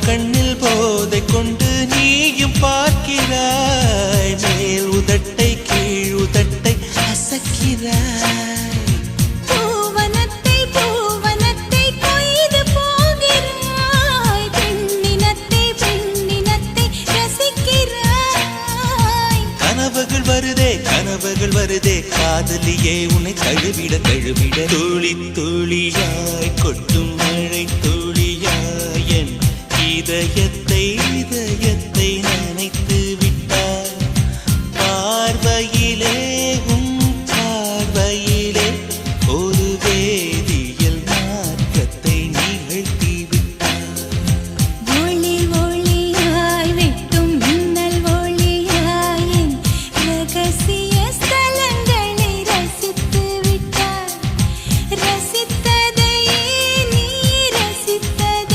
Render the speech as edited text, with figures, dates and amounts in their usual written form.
கண்ணில் போதை கொண்டு நீயும் பார்க்கிறாய் மேல் உதட்டை கீழ் உதட்டை அசக்கிறாய் கனவுகள் வருதே காதலியே உன்னை தழுவிட தழுவிட துளி துளியாய் கொட்டும் மழை துளியாய் என் இதயத்தை